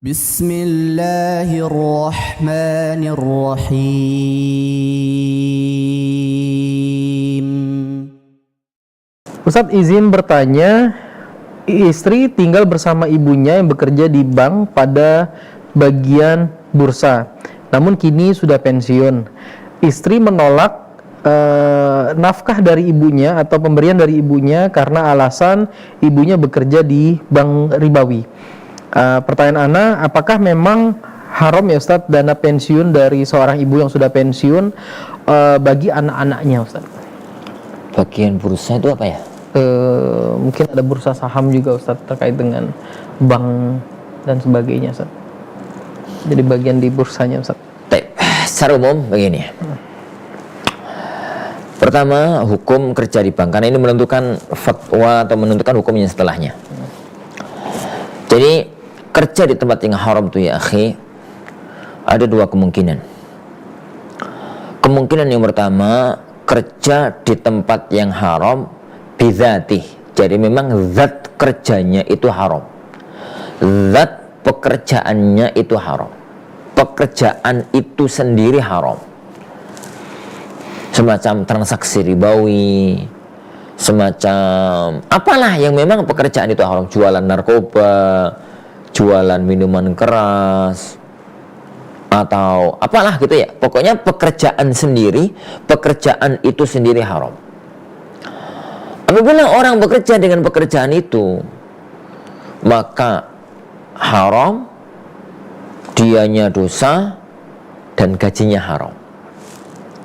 Bismillahirrahmanirrahim. Ustadz izin bertanya, istri tinggal bersama ibunya yang bekerja di bank pada bagian bursa, namun kini sudah pensiun. Istri menolak nafkah dari ibunya atau pemberian dari ibunya karena alasan ibunya bekerja di bank ribawi. Pertanyaan Ana, apakah memang haram ya Ustadz dana pensiun dari seorang ibu yang sudah pensiun bagi anak-anaknya Ustadz? Bagian bursa itu apa ya? Mungkin ada bursa saham juga Ustadz terkait dengan bank dan sebagainya Ustadz. Jadi bagian di bursanya Ustadz. Baik, secara umum begini. Pertama, hukum kerja di bank, karena ini menentukan fatwa atau menentukan hukumnya setelahnya. Jadi kerja di tempat yang haram itu ya akhi, ada dua kemungkinan. Kemungkinan yang pertama, kerja di tempat yang haram bidzatih. Jadi memang zat kerjanya itu haram. Zat pekerjaannya itu haram. Pekerjaan itu sendiri haram. Semacam transaksi ribawi, semacam apalah yang memang pekerjaan itu haram, jualan narkoba, jualan minuman keras, atau apalah gitu ya. Pokoknya pekerjaan sendiri, pekerjaan itu sendiri haram. Apabila orang bekerja dengan pekerjaan itu, maka haram, dianya dosa, dan gajinya haram.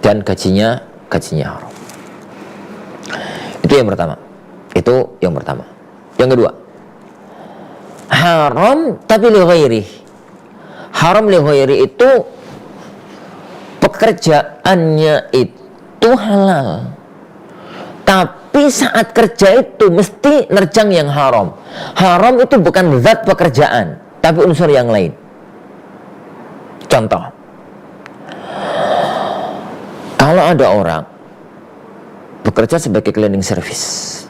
Dan gajinya haram. Itu yang pertama. Yang kedua, haram tapi li ghairi. Haram li ghairi itu pekerjaannya itu halal, tapi saat kerja itu mesti nerjang yang haram. Haram itu bukan zat pekerjaan, tapi unsur yang lain. Contoh, kalau ada orang bekerja sebagai cleaning service,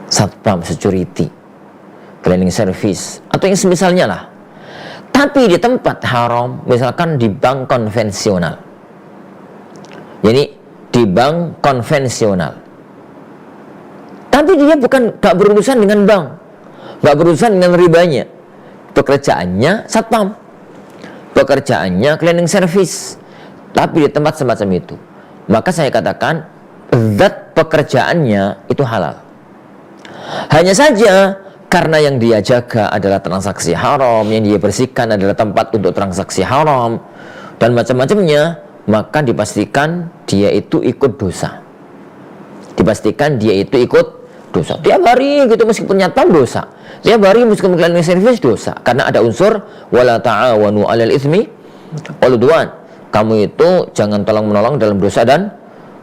satpam, security, cleaning service, atau yang semisalnya lah, tapi di tempat haram, misalkan di bank konvensional. Jadi di bank konvensional, tapi dia gak berurusan dengan bank, gak berurusan dengan ribanya. Pekerjaannya satpam, pekerjaannya cleaning service, tapi di tempat semacam itu, maka saya katakan zat pekerjaannya itu halal. Hanya saja karena yang dia jaga adalah transaksi haram, yang dia bersihkan adalah tempat untuk transaksi haram, dan macam-macamnya, maka dipastikan dia itu ikut dosa. Tiap hari gitu meskipun nyatpam dosa. Tiap hari meskipun cleaning service dosa. Karena ada unsur wala ta'awanu 'alal itsmi wal 'udwan. Kamu itu jangan tolong-menolong dalam dosa dan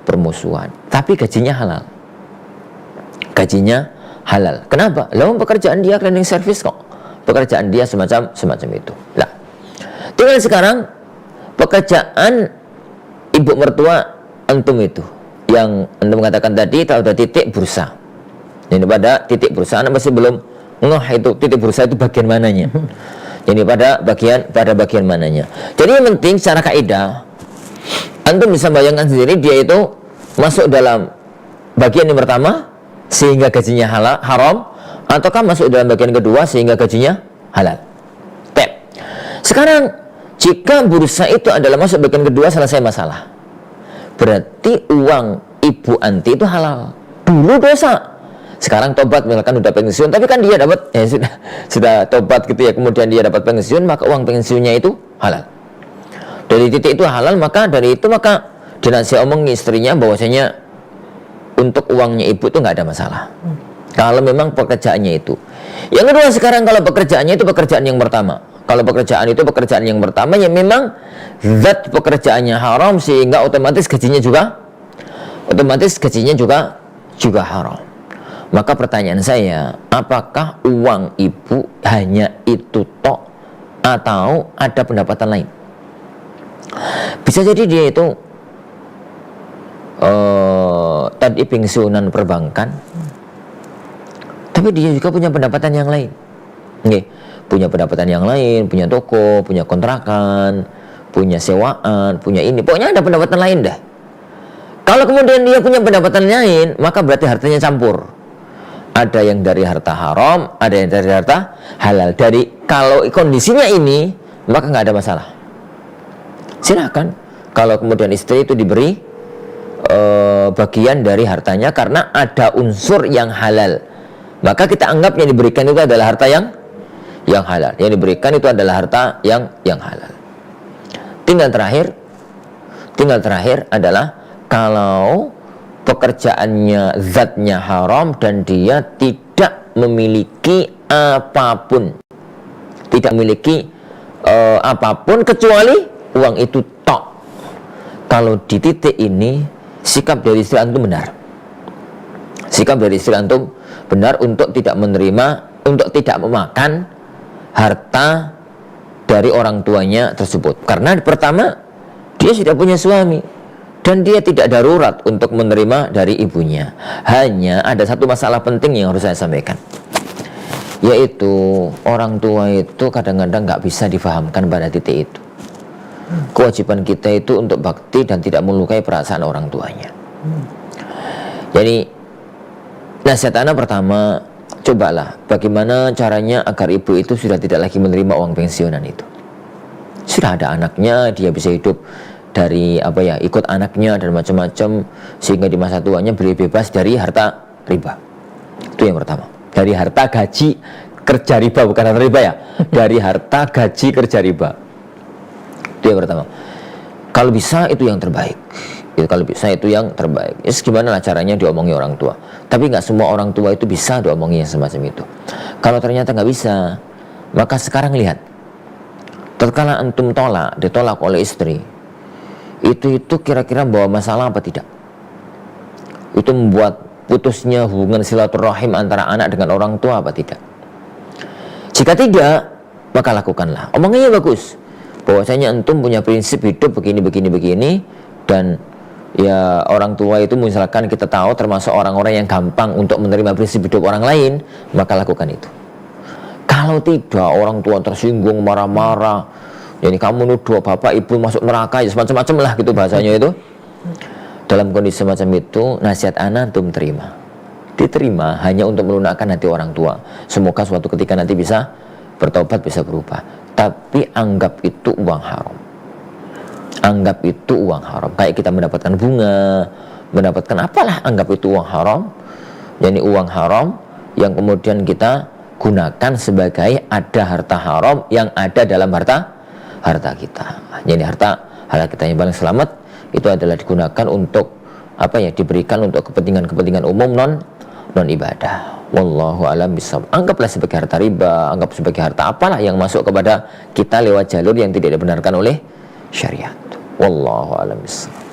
permusuhan. Tapi gajinya halal. Kenapa? Lalu pekerjaan dia cleaning service kok. Pekerjaan dia semacam itu. Lah, tinggal sekarang pekerjaan ibu mertua antum itu, yang antum katakan tadi, kalau ada titik bursa. Jadi pada titik bursa, anda masih belum itu titik bursa itu bagian mananya. Jadi pada bagian mananya. Jadi yang penting secara kaidah, antum bisa bayangkan sendiri dia itu masuk dalam bagian yang pertama sehingga gajinya haram, ataukah masuk dalam bagian kedua sehingga gajinya halal. Sekarang jika bursa itu adalah masuk bagian kedua, selesai masalah. Berarti uang ibu anti itu halal. Dulu dosa, sekarang tobat, misalkan udah pensiun, tapi kan dia dapat sudah tobat gitu ya, kemudian dia dapat pensiun, maka uang pensiunnya itu halal. Dari titik itu halal, maka dari itu maka dinasihati omong istrinya bahwasanya untuk uangnya ibu itu nggak ada masalah. Kalau memang pekerjaannya itu. Yang kedua, sekarang kalau pekerjaannya itu pekerjaan yang pertama. Kalau pekerjaan itu pekerjaan yang pertama, ya memang zat pekerjaannya haram sehingga otomatis gajinya juga haram. Maka pertanyaan saya, apakah uang ibu hanya itu tok atau ada pendapatan lain? Bisa jadi dia itu tadi pensiunan perbankan, tapi dia juga punya pendapatan yang lain. Oke. punya pendapatan yang lain, punya toko, punya kontrakan, punya sewaan, punya ini, pokoknya ada pendapatan lain dah. Kalau kemudian dia punya pendapatan lain, maka berarti hartanya campur. Ada yang dari harta haram, ada yang dari harta halal. Kalau kondisinya ini, maka nggak ada masalah. Silakan. Kalau kemudian istri itu diberi bagian dari hartanya karena ada unsur yang halal, maka kita anggap yang diberikan itu adalah harta yang halal. Yang diberikan itu adalah harta yang halal. Tinggal terakhir adalah kalau pekerjaannya zatnya haram dan dia tidak memiliki apapun, apapun kecuali uang itu tok. Kalau di titik ini sikap dari istri antum benar. Sikap dari istri antum benar untuk tidak menerima, untuk tidak memakan harta dari orang tuanya tersebut. Karena pertama, dia sudah punya suami dan dia tidak darurat untuk menerima dari ibunya. Hanya ada satu masalah penting yang harus saya sampaikan, yaitu orang tua itu kadang-kadang nggak bisa difahamkan pada titik itu. Kewajiban kita itu untuk bakti dan tidak melukai perasaan orang tuanya. Jadi nasihat anak pertama, cobalah bagaimana caranya agar ibu itu sudah tidak lagi menerima uang pensiunan itu. Sudah ada anaknya, dia bisa hidup dari ikut anaknya dan macam-macam, sehingga di masa tuanya beli bebas dari harta riba. Itu yang pertama. Dari harta gaji kerja riba, bukan harta riba ya. Dari harta gaji kerja riba. Itu yang pertama. Kalau bisa itu yang terbaik. Kalau bisa itu yang terbaik. Gimana lah caranya diomongi orang tua. Tapi nggak semua orang tua itu bisa diomongi yang semacam itu. Kalau ternyata nggak bisa, maka sekarang lihat. Tatkala antum ditolak oleh istri, itu kira-kira bawa masalah apa tidak? Itu membuat putusnya hubungan silaturahim antara anak dengan orang tua apa tidak? Jika tidak, maka lakukanlah. Omongannya bagus, bahwasanya antum punya prinsip hidup begini, dan ya orang tua itu misalkan kita tahu termasuk orang-orang yang gampang untuk menerima prinsip hidup orang lain, maka lakukan itu. Kalau tidak, orang tua tersinggung, marah-marah, jadi kamu nuduh bapak ibu masuk neraka, ya semacam-macam lah gitu bahasanya itu. Dalam kondisi semacam itu, nasihat anak antum diterima hanya untuk melunakkan hati orang tua. Semoga suatu ketika nanti bisa bertobat, bisa berubah. Tapi anggap itu uang haram. Anggap itu uang haram. Kayak kita mendapatkan bunga, mendapatkan apalah, anggap itu uang haram. Jadi uang haram yang kemudian kita gunakan sebagai ada harta haram yang ada dalam harta kita. Jadi harta kita yang paling selamat itu adalah digunakan untuk diberikan untuk kepentingan umum non ibadah. Wallahu alam bisawab. Anggaplah sebagai harta riba, anggap sebagai harta apalah yang masuk kepada kita lewat jalur yang tidak dibenarkan oleh syariat. Wallahu alam bisawab.